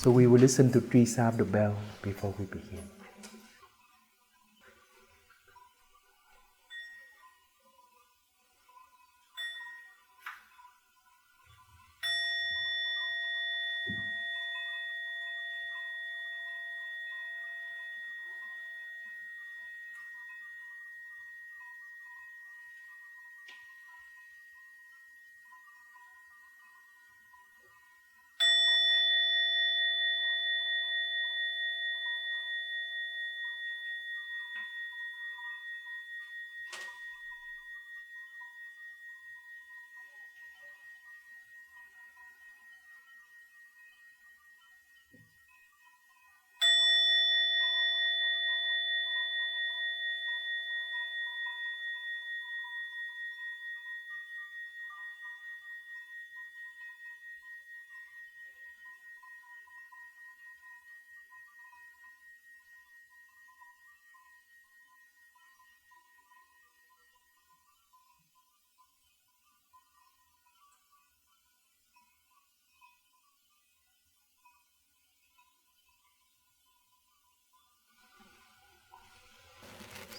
So we will listen to 3 sound the bell before we begin.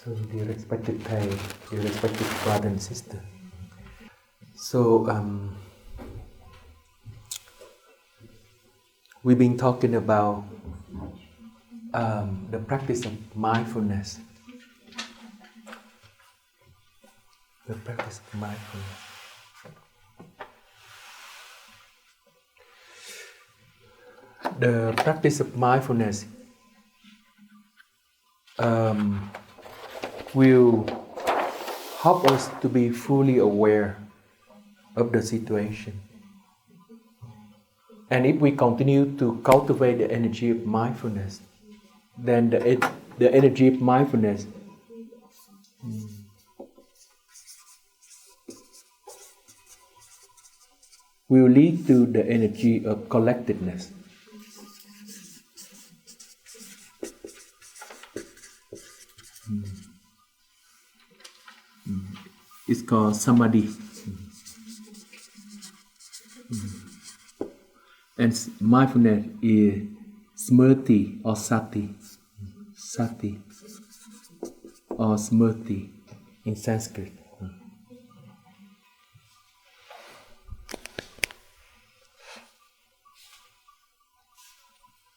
So, dear respected Thầy, dear respected brother and sister. So, we've been talking about the practice of mindfulness. The practice of mindfulness. The practice of mindfulness will help us to be fully aware of the situation. And if we continue to cultivate the energy of mindfulness, then the energy of mindfulness will lead to the energy of collectedness. It's called samadhi. And mindfulness is smrti or sati. Sati or smrti in Sanskrit.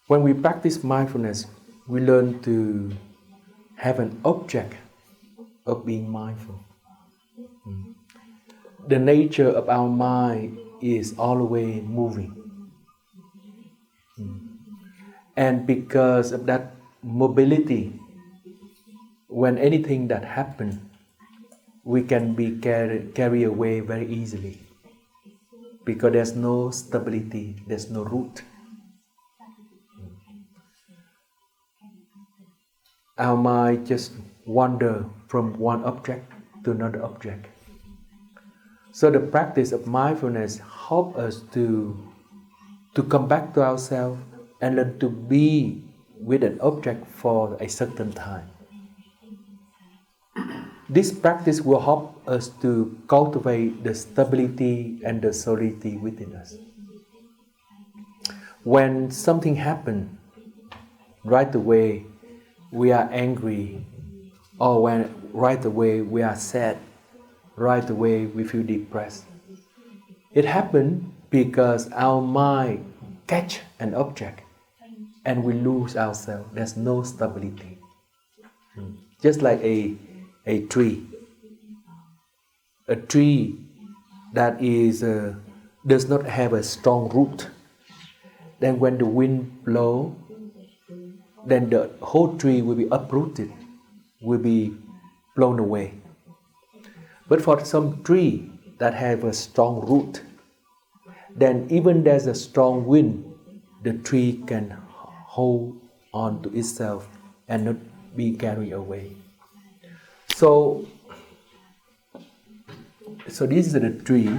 When we practice mindfulness, we learn to have an object of being mindful. The nature of our mind is always moving. And because of that mobility, when anything that happens, we can be carried away very easily. Because there's no stability, there's no root. Our mind just wander from one object to another object. So the practice of mindfulness helps us to come back to ourselves and learn to be with an object for a certain time. This practice will help us to cultivate the stability and the solidity within us. When something happens, right away we are angry, or when right away we are sad, right away we feel depressed. It happens because our mind catch an object and we lose ourselves. There's no stability. Just like a tree. A tree that does not have a strong root. Then when the wind blows, then the whole tree will be uprooted, will be blown away. But for some tree that have a strong root, then even there's a strong wind, the tree can hold on to itself and not be carried away. So this is the tree.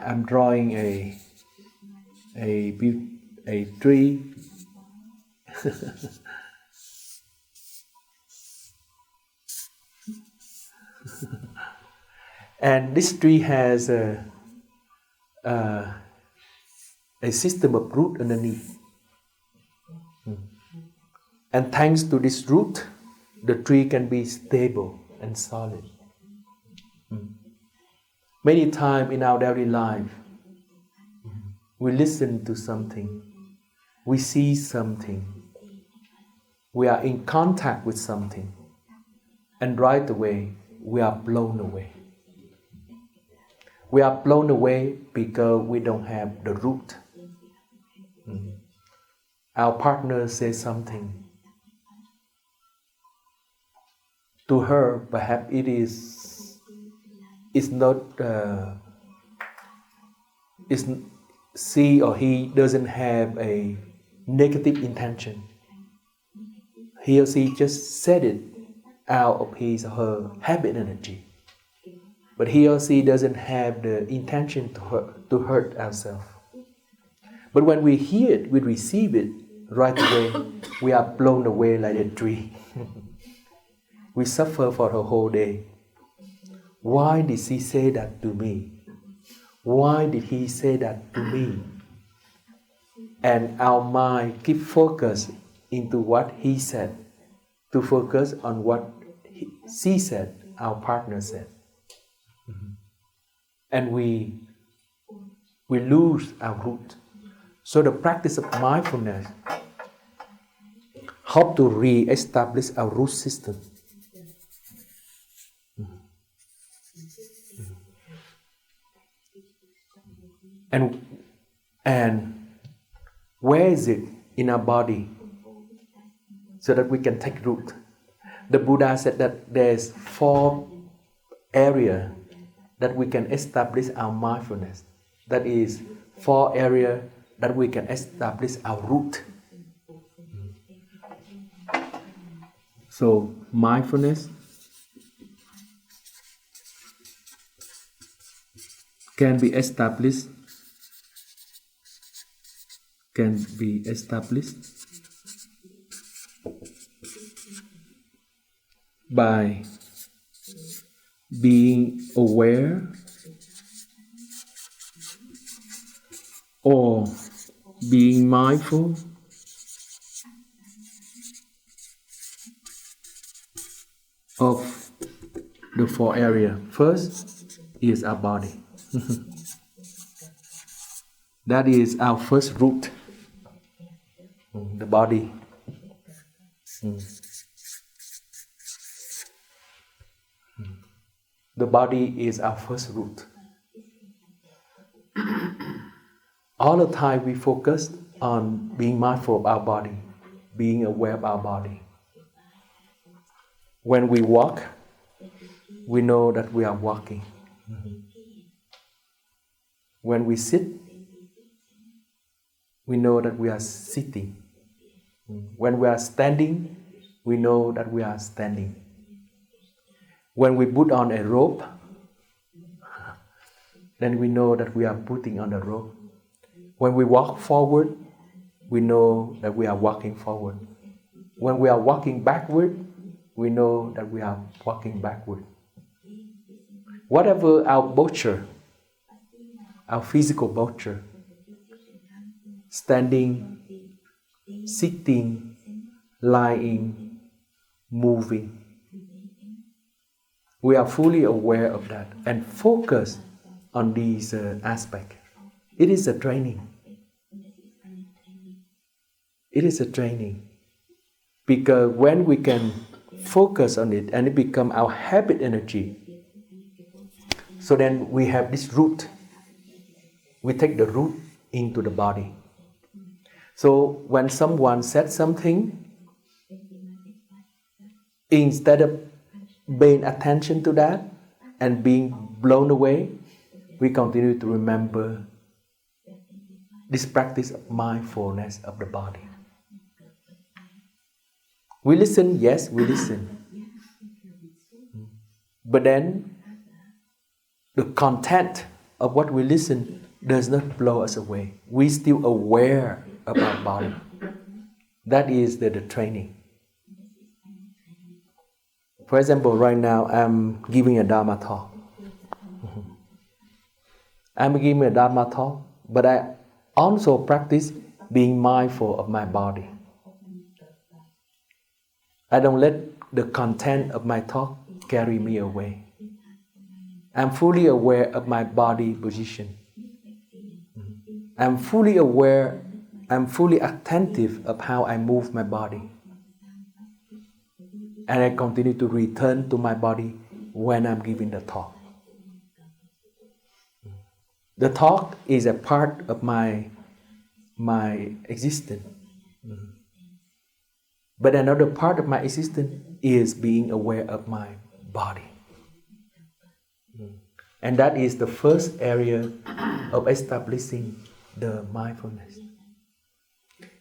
I'm drawing a tree. And this tree has a system of root underneath. And thanks to this root, the tree can be stable and solid. Many times in our daily life, we listen to something, we see something, we are in contact with something, and right away, we are blown away. We are blown away because we don't have the root. Our partner says something. To her, perhaps it's not, she or he doesn't have a negative intention. He or she just said it out of his or her habit energy. But he or she doesn't have the intention to hurt ourselves. But when we hear it, we receive it right away, we are blown away like a tree. We suffer for the whole day. Why did she say that to me? Why did he say that to me? And our mind keep focus into what he said, to focus on what she said, our partner said. And we lose our root. So the practice of mindfulness help to re-establish our root system. And where is it in our body so that we can take root? The Buddha said that there's 4 areas that we can establish our mindfulness. That is 4 areas that we can establish our root. So mindfulness can be established by being aware or being mindful of the 4 areas. First is our body. That is our first root. The body. The body is our first root. All the time we focus on being mindful of our body, being aware of our body. When we walk, we know that we are walking. When we sit, we know that we are sitting. When we are standing, we know that we are standing. When we put on a rope, then we know that we are putting on the rope. When we walk forward, we know that we are walking forward. When we are walking backward, we know that we are walking backward. Whatever our posture, our physical posture, standing, sitting, lying, moving, we are fully aware of that and focus on these aspects. It is a training. It is a training. Because when we can focus on it and it becomes our habit energy, so then we have this root. We take the root into the body. So when someone said something, instead of paying attention to that and being blown away, we continue to remember this practice of mindfulness of the body. We listen, yes, we listen. But then the content of what we listen does not blow us away. We're still aware of our body. That is the training. For example, right now I'm giving a Dharma talk. I'm giving a Dharma talk, but I also practice being mindful of my body. I don't let the content of my talk carry me away. I'm fully aware of my body position. I'm fully aware, I'm fully attentive of how I move my body. And I continue to return to my body when I'm giving the talk. The talk is a part of my existence. But another part of my existence is being aware of my body. And that is the first area of establishing the mindfulness.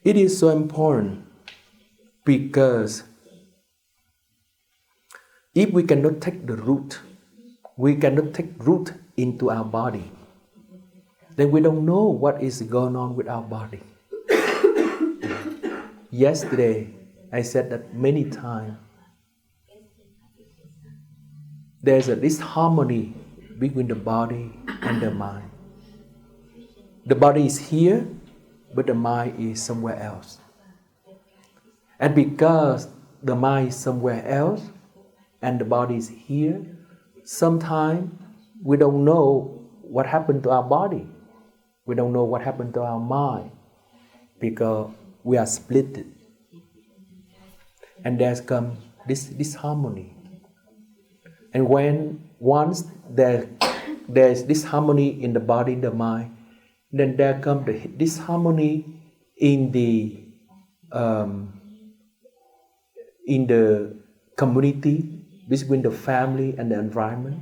It is so important because if we cannot take the root, we cannot take root into our body, then we don't know what is going on with our body. Yesterday, I said that many times. There's a disharmony between the body and the mind. The body is here, but the mind is somewhere else. And because the mind is somewhere else and the body is here, sometimes we don't know what happened to our body. We don't know what happened to our mind because we are split. And there's come this disharmony. And once there's disharmony in the body, in the mind, then there comes the disharmony in the community, between the family and the environment,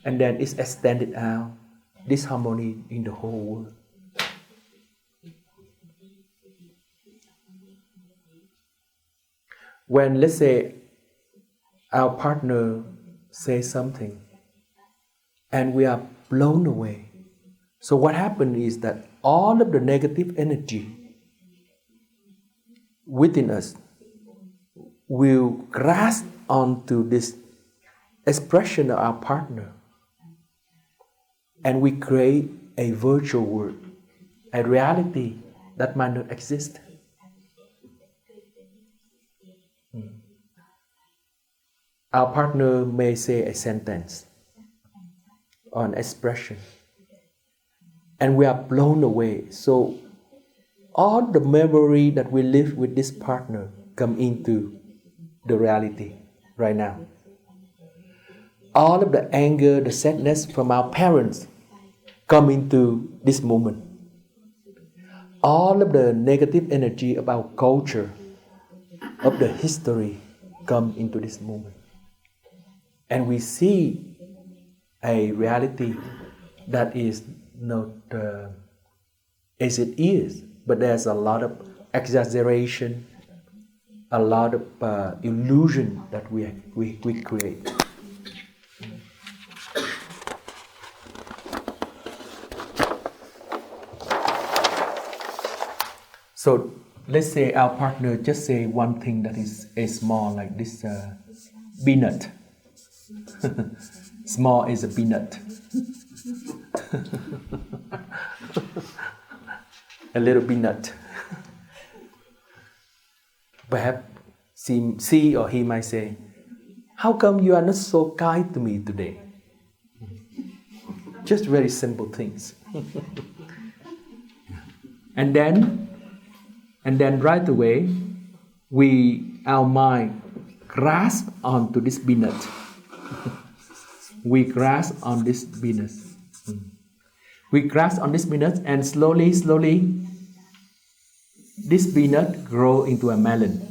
and then it's extended out, disharmony in the whole world. When, let's say, our partner says something and we are blown away, so what happens is that all of the negative energy within us will grasp onto this expression of our partner, and we create a virtual world, a reality that might not exist. Our partner may say a sentence or an expression, and we are blown away. So all the memory that we live with this partner come into the reality right now. All of the anger, the sadness from our parents come into this moment. All of the negative energy of our culture, of the history, come into this moment. And we see a reality that is not as it is, but there's a lot of exaggeration, a lot of illusion that we create. So let's say our partner just say one thing that is a small, like this peanut. Small is a peanut. A little peanut. Perhaps she or he might say, "How come you are not so kind to me today?" Just very simple things. And then right away, our mind grasp onto this peanut. We grasp on this peanut. We grasp on this peanut, and slowly, this peanut grow into a melon.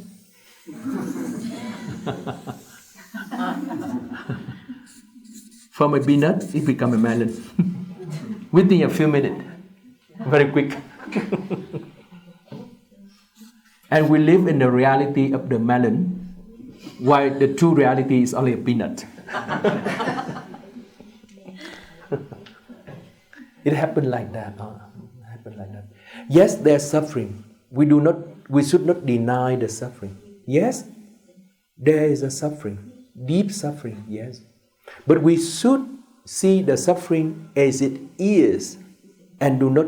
From a peanut, it become a melon. Within a few minutes, very quick. And we live in the reality of the melon, while the true reality is only a peanut. It happened like that. Yes, there's suffering. We should not deny the suffering. Yes, there is a suffering, deep suffering, yes. But we should see the suffering as it is and do not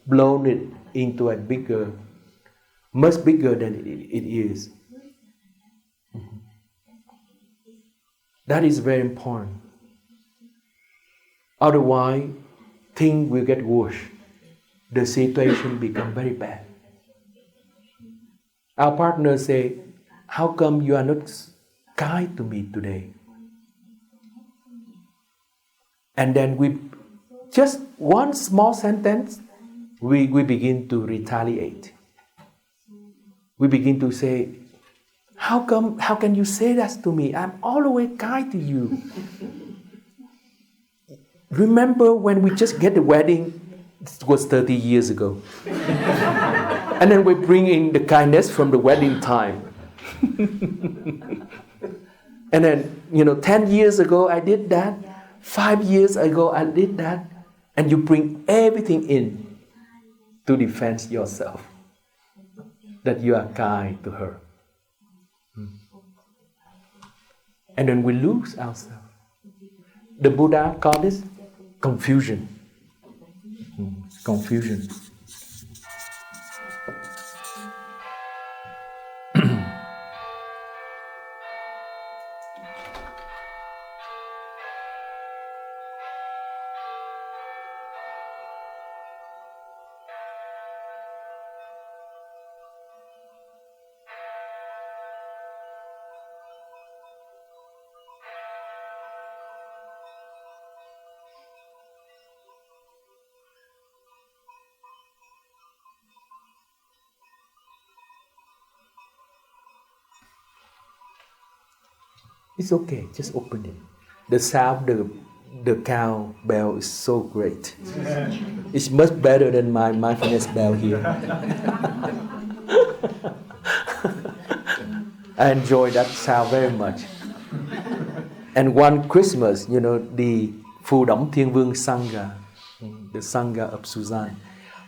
blow it into a much bigger than it is. That is very important. Otherwise, things will get worse. The situation become very bad. Our partner say, how come you are not kind to me today? And then we, just one small sentence, we begin to retaliate. We begin to say, how can you say that to me? I'm always kind to you. Remember when we just get the wedding, it was 30 years ago. And then we bring in the kindness from the wedding time. And then, 10 years ago I did that. 5 years ago I did that. And you bring everything in to defend yourself. That you are kind to her. And then we lose ourselves. The Buddha called this confusion. Confusion. It's okay, just open it. The sound, the cow bell is so great. It's much better than my mindfulness bell here. I enjoy that sound very much. And one Christmas, the Phù Đổng Thiên Vương Sangha, the Sangha of Suzanne,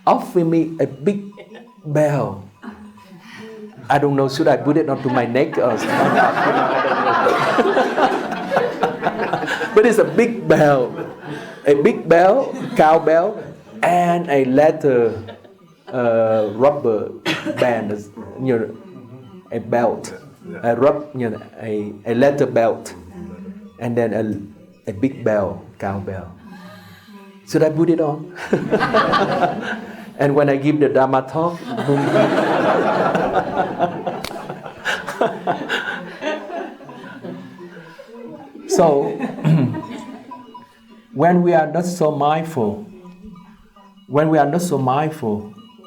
offered me a big bell. I don't know, should I put it onto my neck or something? But it's a big bell, cowbell, and a leather rubber band, a belt, a leather belt, and then a big bell, cowbell. Should I put it on? And when I give the Dharma talk, so when we are not so mindful,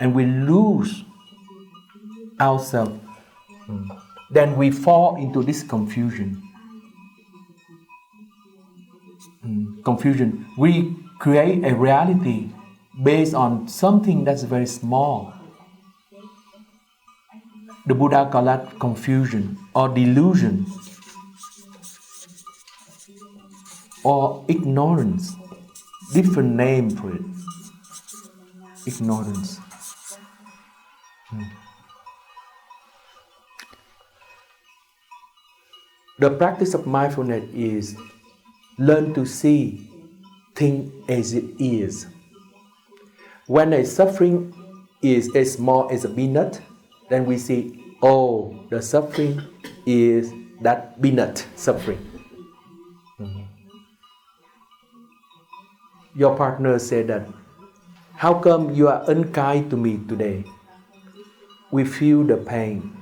and we lose ourselves, then we fall into this confusion. Confusion. We create a reality based on something that's very small. The Buddha called that confusion or delusion or ignorance. Different name for it. Ignorance. The practice of mindfulness is learn to see things as it is. When a suffering is as small as a peanut, then we see, the suffering is that peanut suffering. Your partner said that, how come you are unkind to me today? We feel the pain.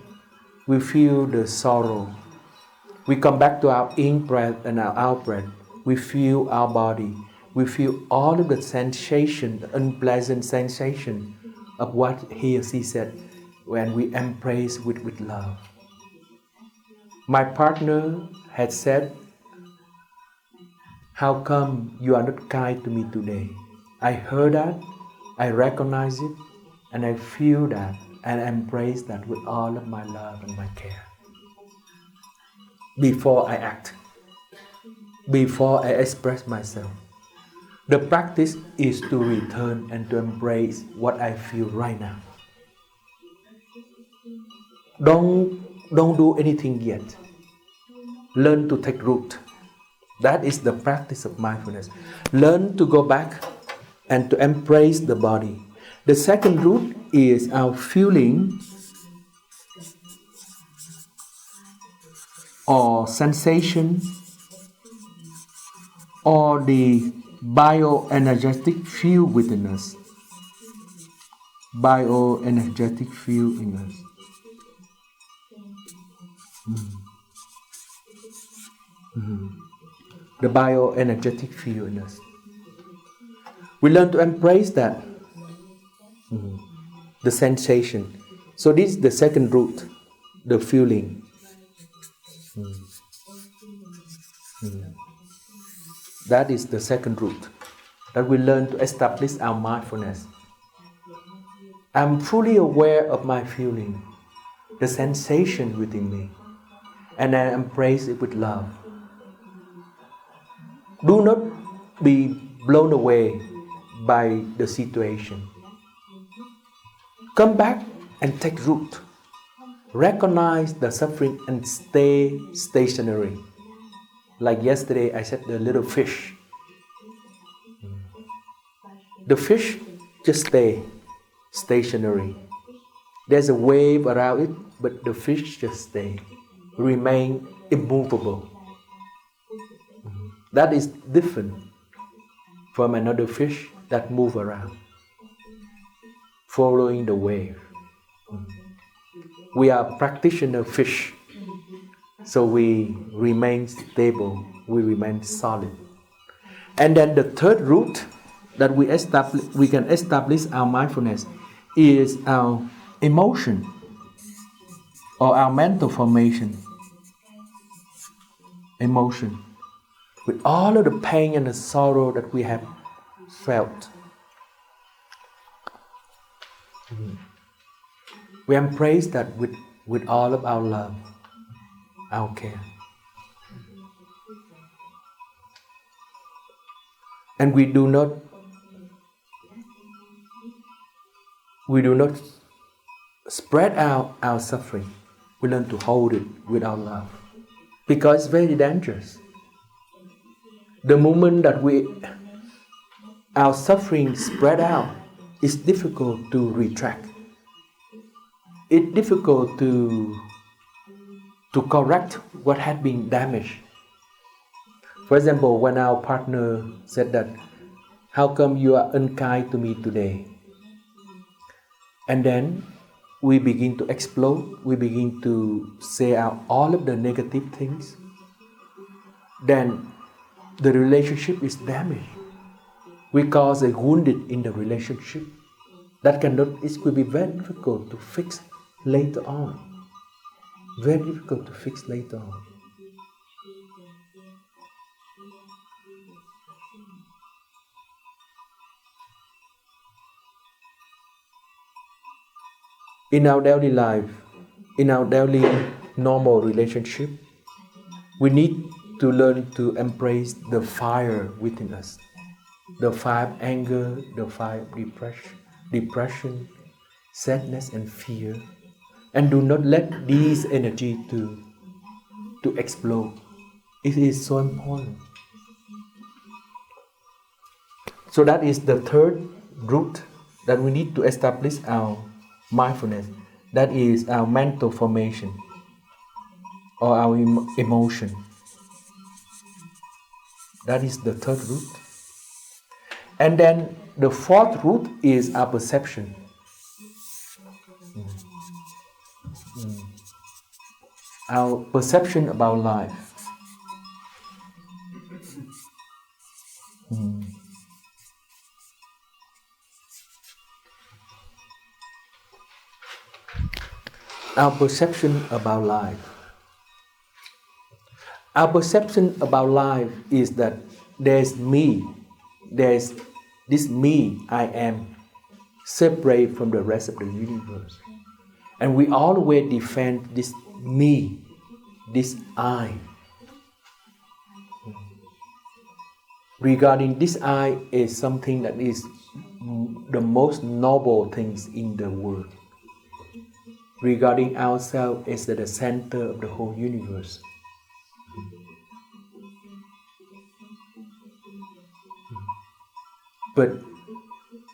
We feel the sorrow. We come back to our in-breath and our out-breath. We feel our body. We feel all of the sensation, the unpleasant sensation of what he or she said when we embrace with love. My partner had said, how come you are not kind to me today? I heard that, I recognize it, and I feel that, and embrace that with all of my love and my care. Before I act, before I express myself, the practice is to return and to embrace what I feel right now. Don't do anything yet. Learn to take root. That is the practice of mindfulness. Learn to go back and to embrace the body. The second root is our feeling or sensation or the bioenergetic field within us. Bioenergetic field in us. The bioenergetic field in us. We learn to embrace that, the sensation. So this is the second root, the feeling. That is the second root, that we learn to establish our mindfulness. I'm fully aware of my feeling, the sensation within me, and I embrace it with love. Do not be blown away by the situation. Come back and take root. Recognize the suffering and stay stationary. Like yesterday, I said the little fish. The fish just stay stationary. There's a wave around it, but the fish just stay, remain immovable. That is different from another fish that move around, following the wave. We are practitioner fish, so we remain stable, we remain solid. And then the third root that we can establish our mindfulness is our emotion or our mental formation. Emotion. With all of the pain and the sorrow that we have felt. We embrace that with all of our love, our care. And we do not spread out our suffering. We learn to hold it with our love, because it's very dangerous. The moment that our suffering spread out, it's difficult to retract. It's difficult to correct what had been damaged. For example, when our partner said that, "How come you are unkind to me today?" And then we begin to explode, we begin to say out all of the negative things, then the relationship is damaged. We cause a wounded in the relationship that it could be very difficult to fix later on. Very difficult to fix later on. In our daily life, in our daily normal relationship, we need to learn to embrace the fire within us. The fire of anger, the fire of depression, sadness and fear. And do not let these energy to explode. It is so important. So that is the third root that we need to establish our mindfulness. That is our mental formation or our emotion. That is the third root. And then the fourth root is our perception. Our perception about life. Our perception about life. Our perception about life is that there's me, there's this me, I am, separate from the rest of the universe. And we always defend this me, this I. Regarding this I is something that is the most noble things in the world. Regarding ourselves is at the center of the whole universe. But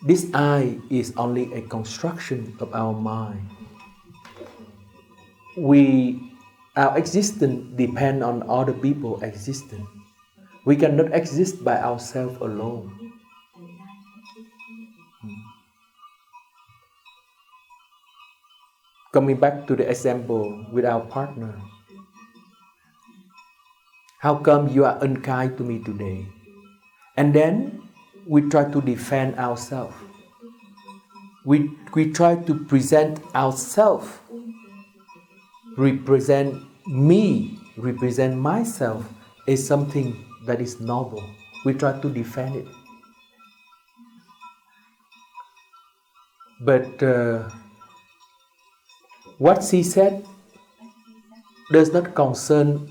this I is only a construction of our mind. Our existence depends on other people's existence. We cannot exist by ourselves alone. Coming back to the example with our partner. How come you are unkind to me today? And then we try to defend ourselves. We try to present ourselves, represent me, represent myself as something that is noble. We try to defend it. But what she said does not concern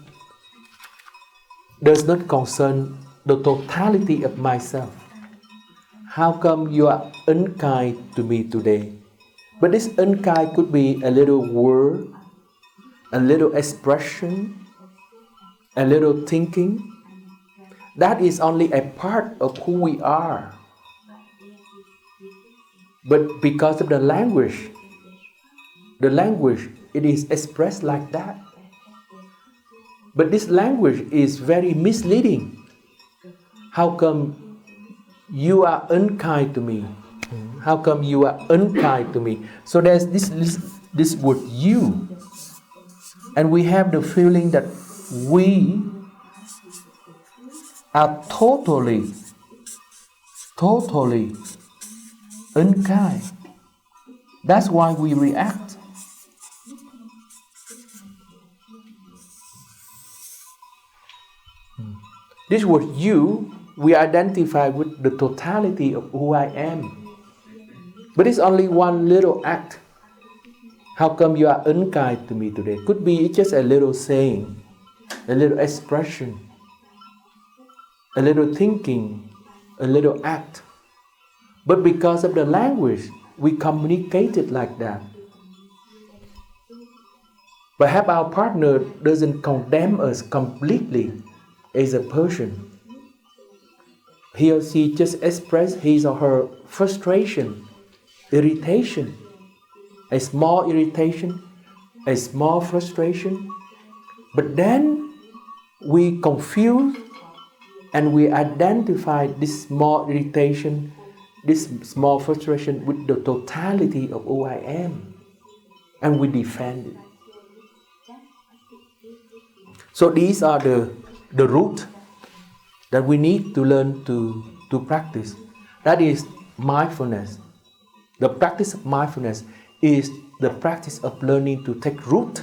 the totality of myself. How come you are unkind to me today? But this unkind could be a little word, a little expression, a little thinking. That is only a part of who we are. But because of the language, it is expressed like that. But this language is very misleading. How come you are unkind to me? How come you are unkind to me? So there's this word you. And we have the feeling that we are totally unkind. That's why we react. This word you, we identify with the totality of who I am. But it's only one little act. How come you are unkind to me today? Could be just a little saying, a little expression, a little thinking, a little act. But because of the language, we communicate it like that. Perhaps our partner doesn't condemn us completely as a person. He or she just expressed his or her frustration, irritation, a small irritation, a small frustration. But then we confuse and we identify this small irritation, this small frustration with the totality of who I am, and we defend it. So these are the root that we need to learn to practice. That is mindfulness. The practice of mindfulness is the practice of learning to take root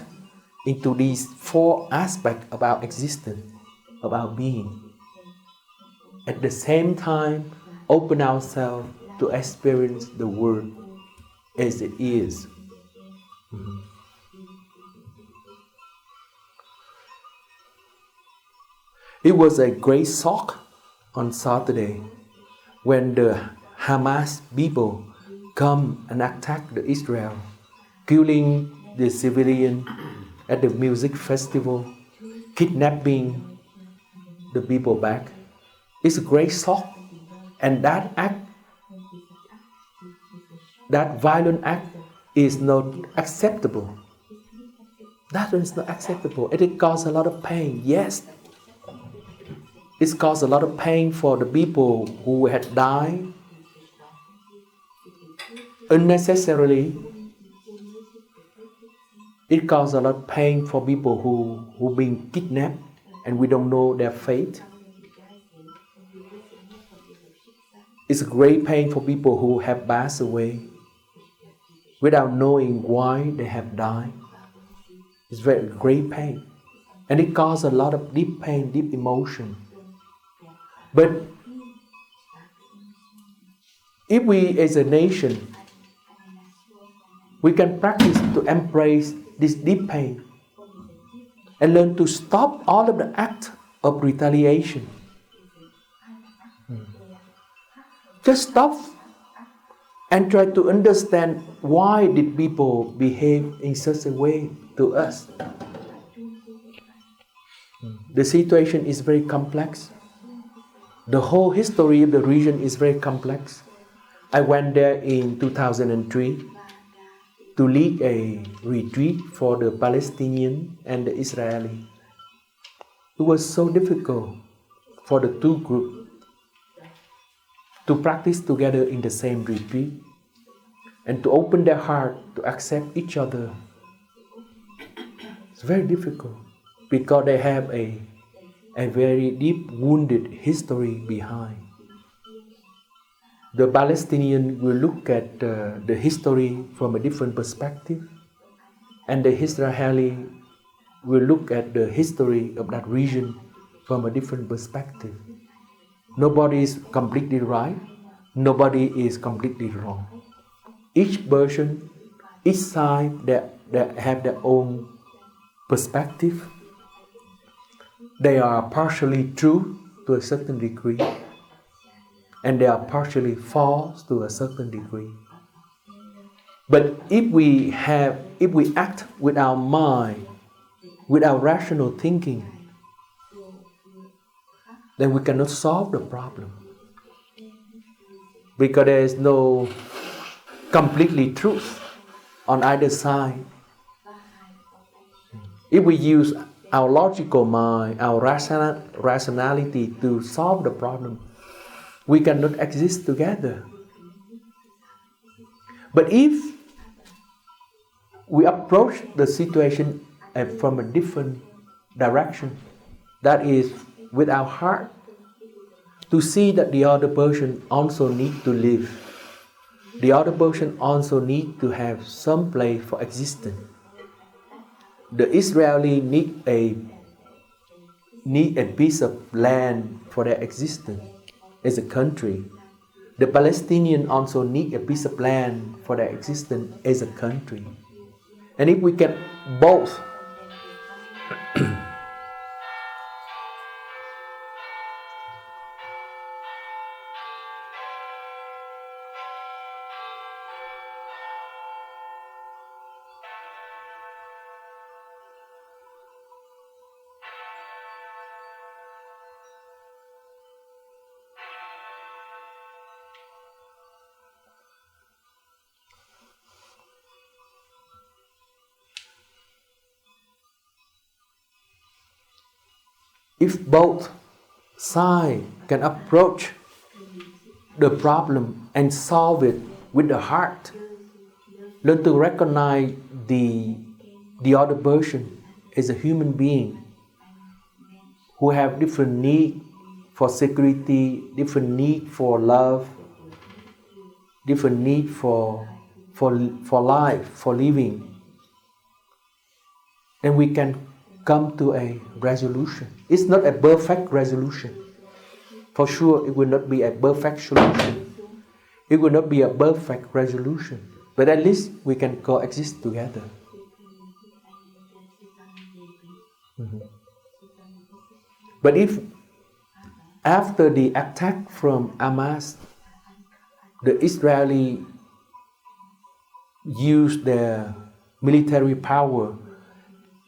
into these four aspects of our existence, of our being. At the same time, open ourselves to experience the world as it is. It was a great shock on Saturday when the Hamas people come and attack the Israel, killing the civilian at the music festival, kidnapping the people back. It's a great shock, and that act, that violent act, is not acceptable. That is not acceptable. It caused a lot of pain. Yes, it caused a lot of pain for the people who had died unnecessarily. It caused a lot of pain for people who been kidnapped and we don't know their fate. It's a great pain for people who have passed away without knowing why they have died. It's very great pain. And it caused a lot of deep pain, deep emotion. But if we as a nation, we can practice to embrace this deep pain and learn to stop all of the acts of retaliation. Just stop and try to understand why did people behave in such a way to us. The situation is very complex. The whole history of the region is very complex. I went there in 2003 to lead a retreat for the Palestinian and the Israeli. It was so difficult for the two groups to practice together in the same retreat and to open their heart to accept each other. It's very difficult because they have a very deep wounded history behind. The Palestinian will look at the history from a different perspective, and the Israeli will look at the history of that region from a different perspective. Nobody is completely right, nobody is completely wrong. Each version, each side that have their own perspective. They are partially true to a certain degree, and they are partially false to a certain degree. But if we act with our mind, with our rational thinking, then we cannot solve the problem. Because there is no completely truth on either side. If we use our logical mind, our rationality to solve the problem, we cannot exist together. But if we approach the situation from a different direction, that is with our heart, to see that the other person also needs to live, the other person also needs to have some place for existence. The Israeli need a piece of land for their existence as a country. The Palestinians also need a piece of land for their existence as a country. And if we can both if both sides can approach the problem and solve it with the heart, learn to recognize the other person as a human being who have different need for security, different need for love, different need for life, for living, and we can come to a resolution. It's not a perfect resolution. For sure, it will not be a perfect solution. It will not be a perfect resolution. But at least we can coexist together. Mm-hmm. But if after the attack from Hamas, the Israeli used their military power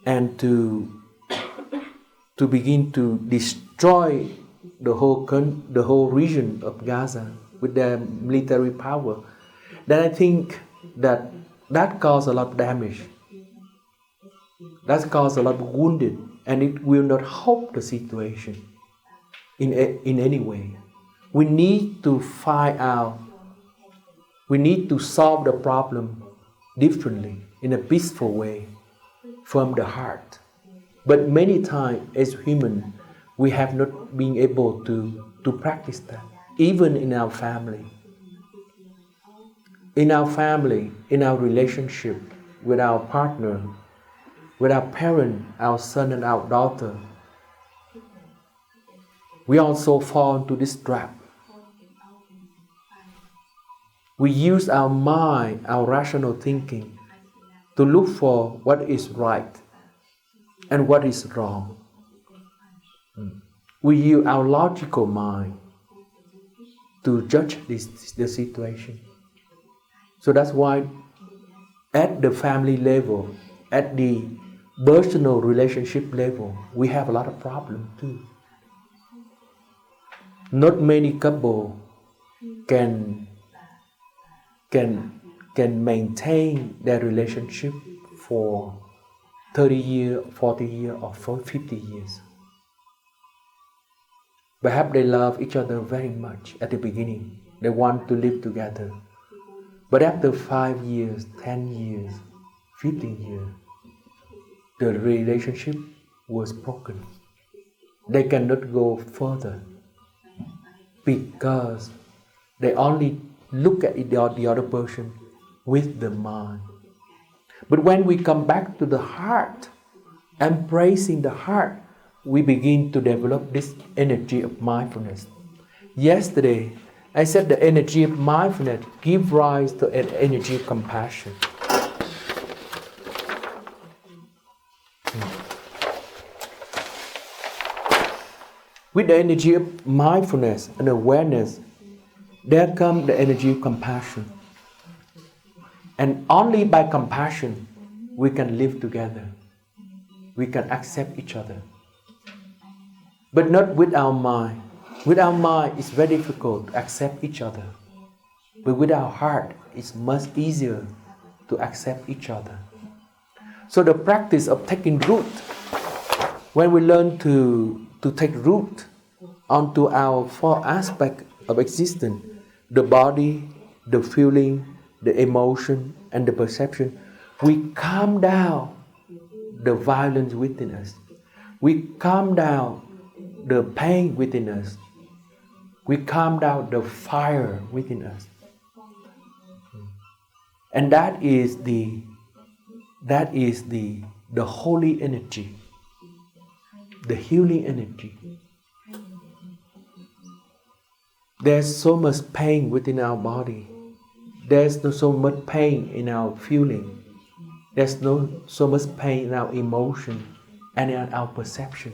and to begin to destroy the whole region of Gaza with their military power, then I think that caused a lot of damage. That caused a lot of wounded, and it will not help the situation in any way. We need to find out. We need to solve the problem differently, in a peaceful way, from the heart. But many times as humans, we have not been able to practice that, even in our family. In our family, in our relationship with our partner, with our parent, our son and our daughter, we also fall into this trap. We use our mind, our rational thinking, to look for what is right and what is wrong. We use our logical mind to judge the situation. So that's why at the family level, at the personal relationship level, we have a lot of problems too. Not many couples can maintain their relationship for 30 years, 40 years, or for 50 years. Perhaps they love each other very much at the beginning. They want to live together. But after 5 years, 10 years, 15 years, the relationship was broken. They cannot go further because they only look at the other person with the mind. But when we come back to the heart, embracing the heart, we begin to develop this energy of mindfulness. Yesterday, I said the energy of mindfulness gives rise to an energy of compassion. With the energy of mindfulness and awareness, there comes the energy of compassion. And only by compassion, we can live together. We can accept each other. But not with our mind. With our mind, it's very difficult to accept each other. But with our heart, it's much easier to accept each other. So the practice of taking root, when we learn to take root onto our four aspects of existence, the body, the feeling, the emotion, and the perception, we calm down the violence within us. We calm down the pain within us. We calm down the fire within us. And that is the holy energy, the healing energy. There's so much pain within our body. There's no so much pain in our feeling. There's no so much pain in our emotion and in our perception.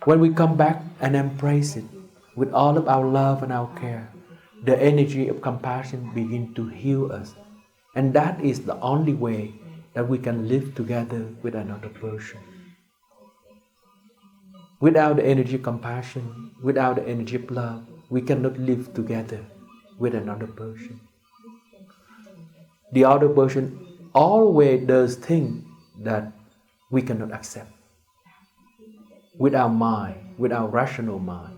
When we come back and embrace it with all of our love and our care, the energy of compassion begins to heal us. And that is the only way that we can live together with another person. Without the energy of compassion, without the energy of love, we cannot live together with another person. The other person always does things that we cannot accept with our mind, with our rational mind.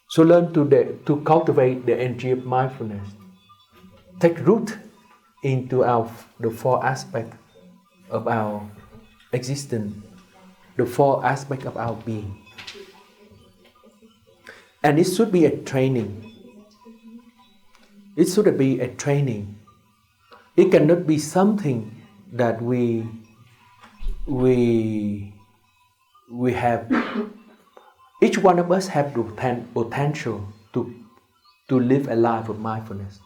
So learn to cultivate the energy of mindfulness. Take root into the four aspects of our existence, the four aspects of our being. And it should be a training. It should be a training. It cannot be something that we have. Each one of us have the potential to live a life of mindfulness.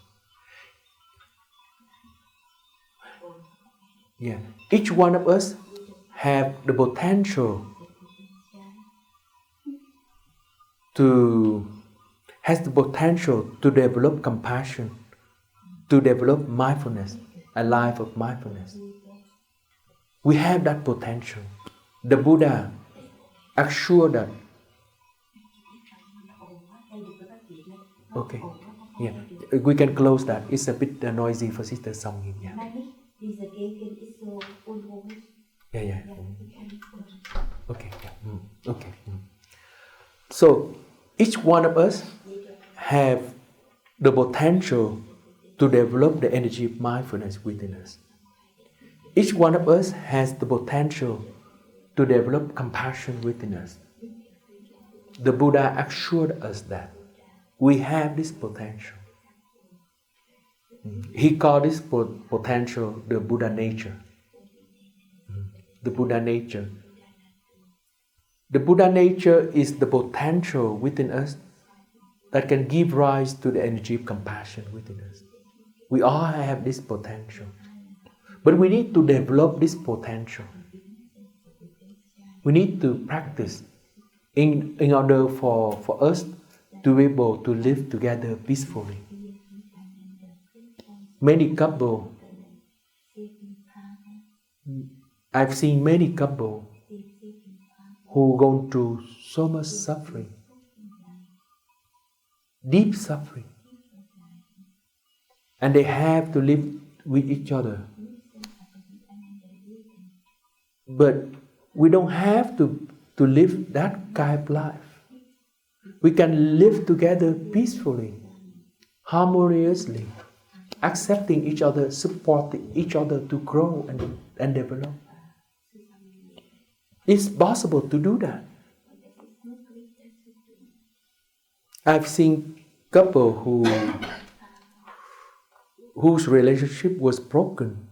Yeah. Each one of us have the potential to develop compassion, to develop mindfulness, a life of mindfulness. We have that potential. The Buddha assured that. Okay, yeah, we can close that. It's a bit noisy for Sister Song. Yeah. Yeah. Okay. Yeah. Okay. So each one of us have the potential to develop the energy of mindfulness within us. Each one of us has the potential to develop compassion within us. The Buddha assured us that we have this potential. He called this potential the Buddha nature. The Buddha nature. The Buddha nature is the potential within us that can give rise to the energy of compassion within us. We all have this potential. But we need to develop this potential. We need to practice in order for us to be able to live together peacefully. I've seen many couples who gone through so much suffering, deep suffering, and they have to live with each other. But we don't have to live that kind of life. We can live together peacefully, harmoniously, accepting each other, supporting each other to grow and develop. It's possible to do that. I've seen couple whose relationship was broken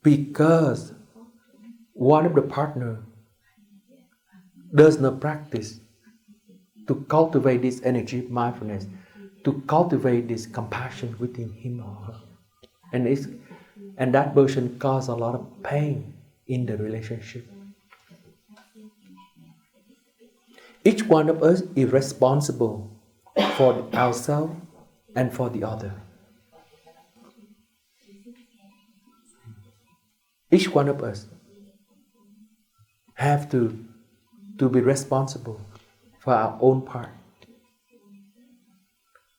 because one of the partner does not practice to cultivate this energy of mindfulness, to cultivate this compassion within him or her. And that person caused a lot of pain in the relationship. Each one of us is responsible for ourselves and for the other. Each one of us have to be responsible for our own part.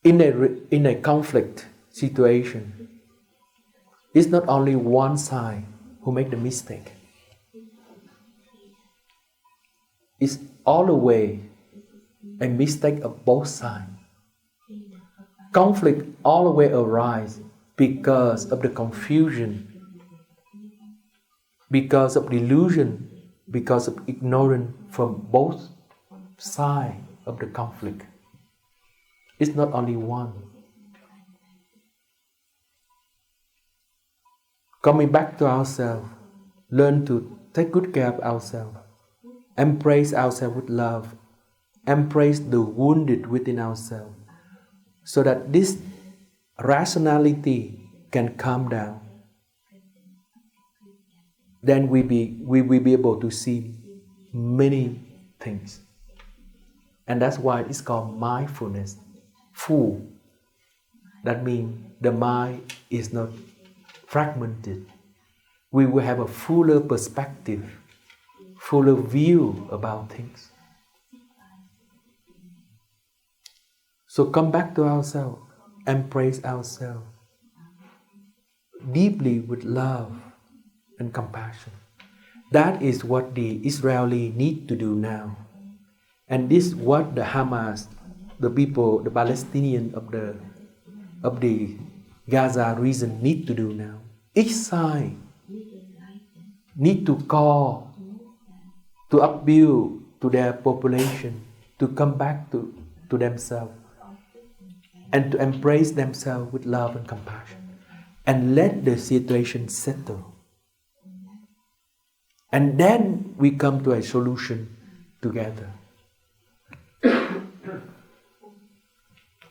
In a conflict situation, it's not only one side who make the mistake. It's all the way a mistake of both sides. Conflict all the way arises because of the confusion, because of delusion, because of ignorance from both sides of the conflict. It's not only one. Coming back to ourselves, learn to take good care of ourselves, embrace ourselves with love, embrace the wounded within ourselves, so that this rationality can calm down. Then we will be able to see many things. And that's why it's called mindfulness. Full. That means the mind is not fragmented. We will have a fuller perspective, fuller view about things. So come back to ourselves, embrace ourselves deeply with love and compassion. That is what the Israeli need to do now. And this is what the Hamas, the people, the Palestinians of the Gaza region need to do now. Each side need to call, to upbuild to their population, to come back to themselves, and to embrace themselves with love and compassion, and let the situation settle. And then we come to a solution together.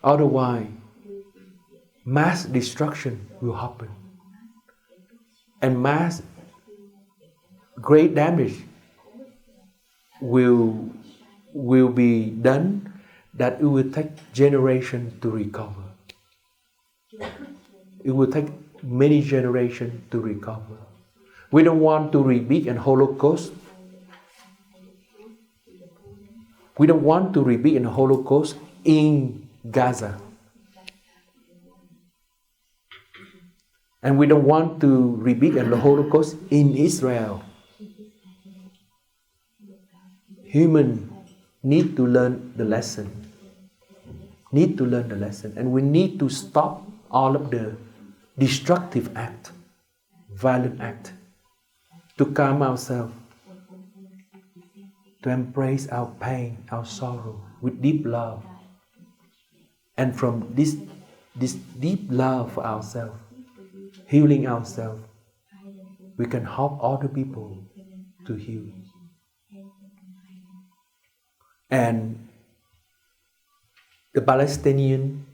Otherwise, mass destruction will happen. And mass great damage will be done that it will take generations to recover. It will take many generations to recover. We don't want to repeat a Holocaust. We don't want to repeat a Holocaust in Gaza. And we don't want to repeat a Holocaust in Israel. Humans need to learn the lesson. And we need to stop all of the destructive act, violent act, to calm ourselves, to embrace our pain, our sorrow with deep love. And from this deep love for ourselves, healing ourselves, we can help other people to heal. And the Palestinian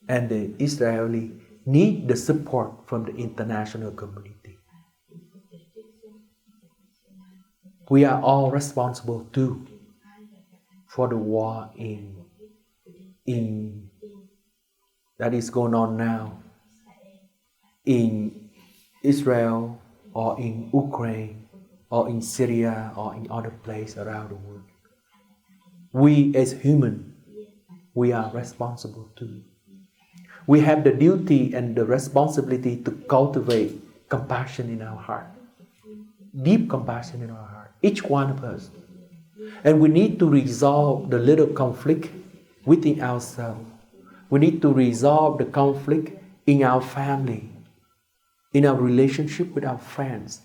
and the Israeli need the support from the international community. We are all responsible too for the war that is going on now in Israel or in Ukraine or in Syria or in other places around the world. We as humans, we are responsible too. We have the duty and the responsibility to cultivate compassion in our heart. deep compassion in our heart, each one of us. And we need to resolve the little conflict within ourselves. We need to resolve the conflict in our family, in our relationship with our friends,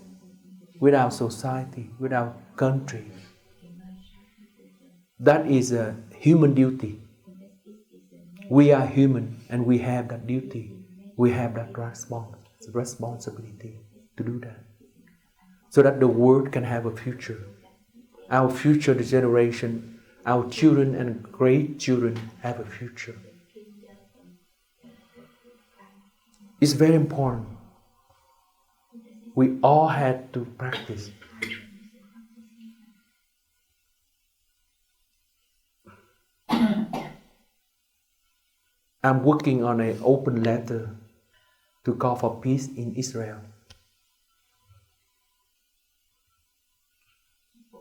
with our society, with our country. That is a human duty. We are human and we have that duty. We have that responsibility to do that. So that the world can have a future. Our future generation, our children and great children have a future. It's very important. We all had to practice. I'm working on an open letter to call for peace in Israel.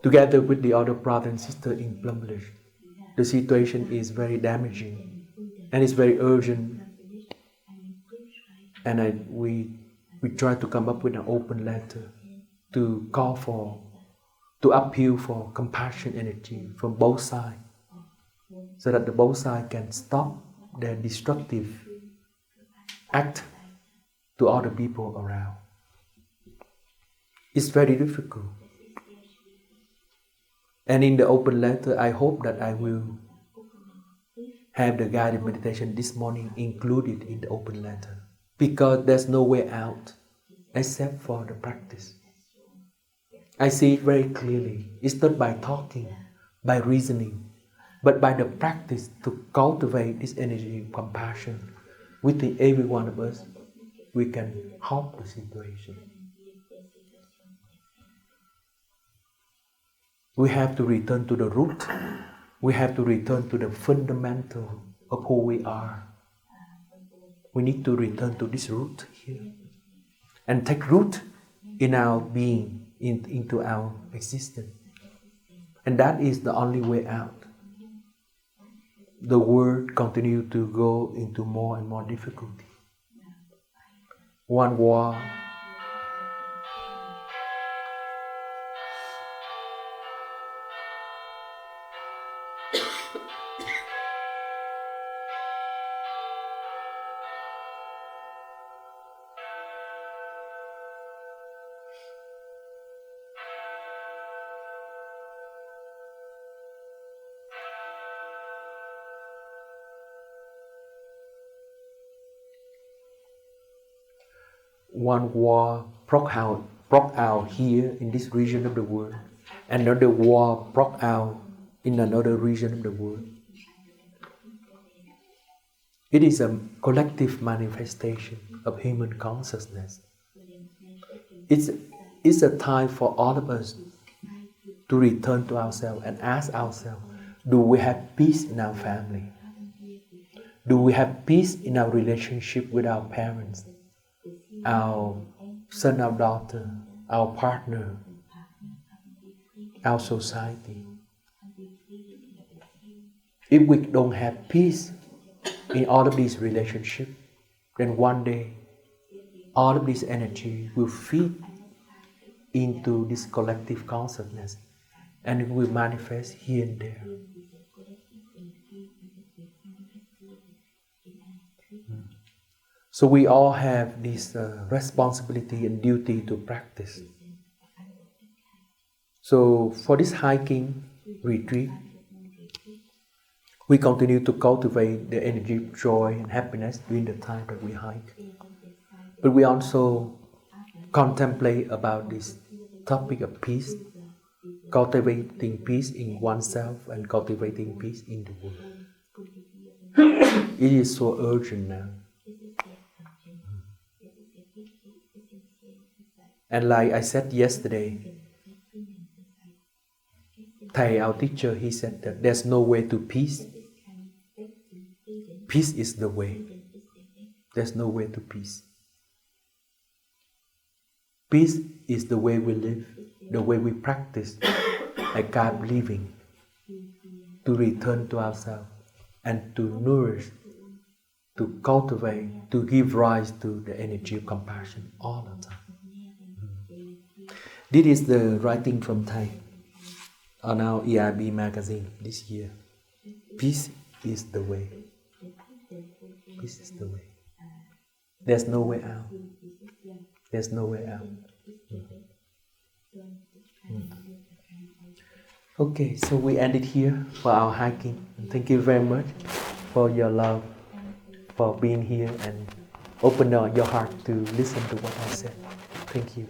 Together with the other brother and sister in Plumbush, the situation is very damaging and it's very urgent. And we try to come up with an open letter to call for, to appeal for compassion energy from both sides, so that the both sides can stop their destructive act to other people around. It's very difficult. And in the open letter, I hope that I will have the guided meditation this morning included in the open letter. Because there's no way out except for the practice. I see it very clearly. It's not by talking, by reasoning, but by the practice to cultivate this energy of compassion within every one of us, we can help the situation. We have to return to the root. We have to return to the fundamental of who we are. We need to return to this root here and take root in our being, into our existence. And that is the only way out. The world continues to go into more and more difficulty. One war, broke out here in this region of the world. Another war broke out in another region of the world. It is a collective manifestation of human consciousness. It's a time for all of us to return to ourselves and ask ourselves, do we have peace in our family? Do we have peace in our relationship with our parents, our son, our daughter, our partner, our society? If we don't have peace in all of these relationships, then one day all of this energy will feed into this collective consciousness and it will manifest here and there. So we all have this responsibility and duty to practice. So for this hiking retreat, we continue to cultivate the energy of joy and happiness during the time that we hike. But we also contemplate about this topic of peace, cultivating peace in oneself and cultivating peace in the world. It is so urgent now. And like I said yesterday, Thầy, our teacher, he said that there's no way to peace. Peace is the way. There's no way to peace. Peace is the way we live, the way we practice a kind of living, to return to ourselves and to nourish, to cultivate, to give rise to the energy of compassion all the time. This is the writing from Thai on our EIAB magazine this year. Peace is the way. Peace is the way. There's no way out. There's no way out. Okay, so we end it here for our hiking. Thank you very much for your love, for being here and open your heart to listen to what I said. Thank you.